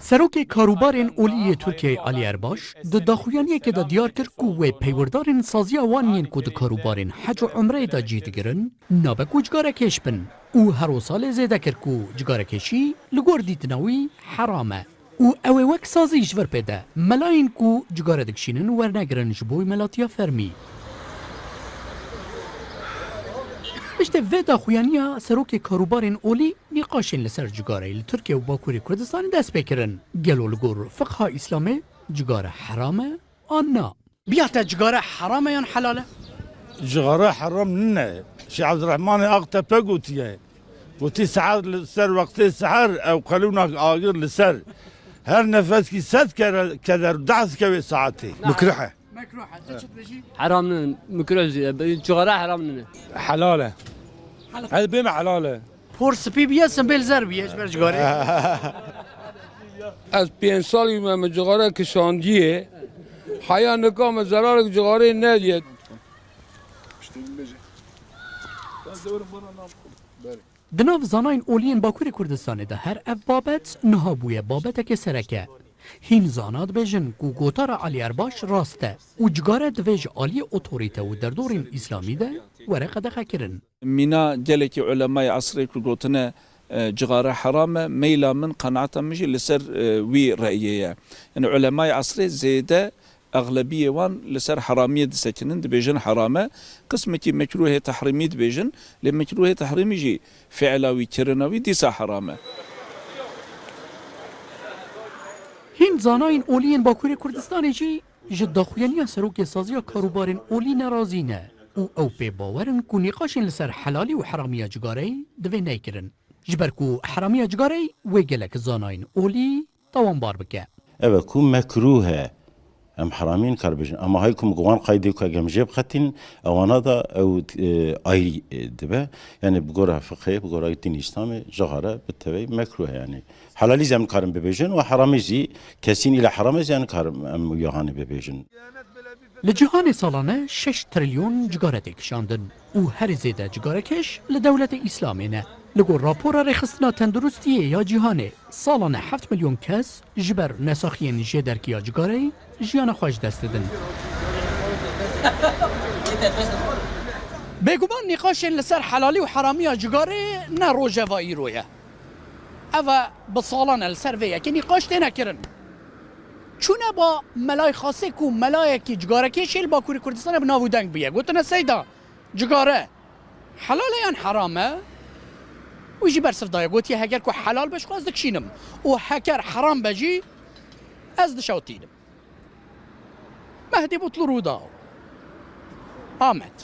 سروک کاروبارên Oliyê Tirkiyeyê Ali Erbaş di daxuyaniyekê de diyar kir ku wê peywerdarên saziya wan yên ku di karobarên hec û umreyê de cî digirin, nabe ku cigarekêş bin û her salê zêde kir ku cigarekêşî li gor dîtina wî heram e. û ew ê wek sazî ji vir pêde melayên ku cigare dikişînin wernegirin ji bo melatiya fermî. Piştî vê daxuyaniya serokê karobarên Olî nîqaşên li ser cigareyê li Tirkiye û Bakurê Kurdistanê dest pê kirin. Gelo li gor fiqha İslamê cigare heram e an na. Biya te cigare heram e yan helal e? جغاره حرام نه شي عبد الرحمن اغتبه قوتيه قوتي سحر لسر وقت سحر او قالونا اغير لسر هر نفس كي سد كذا دعس كوي ساعتي مكرهه حرام مكروه جغاره حرام حلاله هذا بما حلاله Por spî biye sembêl zer biye ji ber cigarê. از 5 سالی من جغاره کشاندیه حیا نکام ضرر جغاره ندید Di nav zanayên Oliyên Bakurê Kurdistanê de her ev babet niha bûye babeteke sereke. Hîn zana dibêjin ku gotara Ali Erbaş rast e û cigare divê ji aliyê otorîte û derdorên İslamî de were qedexe kirin. مينا جلك علماء عصري كقولتنا جغارة حرامة ميلا من قناعة مجي لسر وي رأيية يعني علماء عصري زيادة أغلبية وان لسر حرامية دسكنن دبيجن حرامة قسمة مكروه تحريمي دبيجن لمكروه تحريمي جي فعلاوي كرناوي ديسا حرامة Hîn zanayên Oliyên Bakurê Kurdistanê jî ji daxuyaniya serokê saziya karobarên Olî nerazî ne û ew pê bawerin ku nîqaşên li ser helalî û heramiya cigareyê divê nekirin. Ji ber ku heramiya cigareyê wê gelek zanayên Olî tawambar bike. Evet ku mekruhe em haramin karbijin ama haykum gowan qaydi ku gemjeb khatin awana da ew ay dibe yani bu gora fıkhi bu gora din İslamı jagara bitevey mekruhe yani halali zem karim bebejin ve haramizi kesin ile haramez yani karim em yahani bebejin. Li cihanê salane 6 trilyon cigare tê kişandin û her zêde cigarekeş li dewletê İslamê ne. Li gor rapora rêxistina tendurustiyê ya cihanê salane 7 milyon kes ji ber nesaxiyên jêderkiya cigareyê jiyana xwe ji dest didin. Bêguman nîqaşên li ser helalî û heramiya cigarê ne rojeva îro ye. Ev e bi salan li ser vê yekê nîqaş tê nekirin. Çûne ba melay xasê ku melayekî cigarekêşê li Bakurê Kurdistanê bi nav û deng biye. Gotine seyda cigare helal e yan heram e? Wî jî bersiv daye gotiye heger ku helal be ji xwe ez dikişînim û heger heram be jî ez dişewtînim. Mehdi Mutlu Rûda Ahmet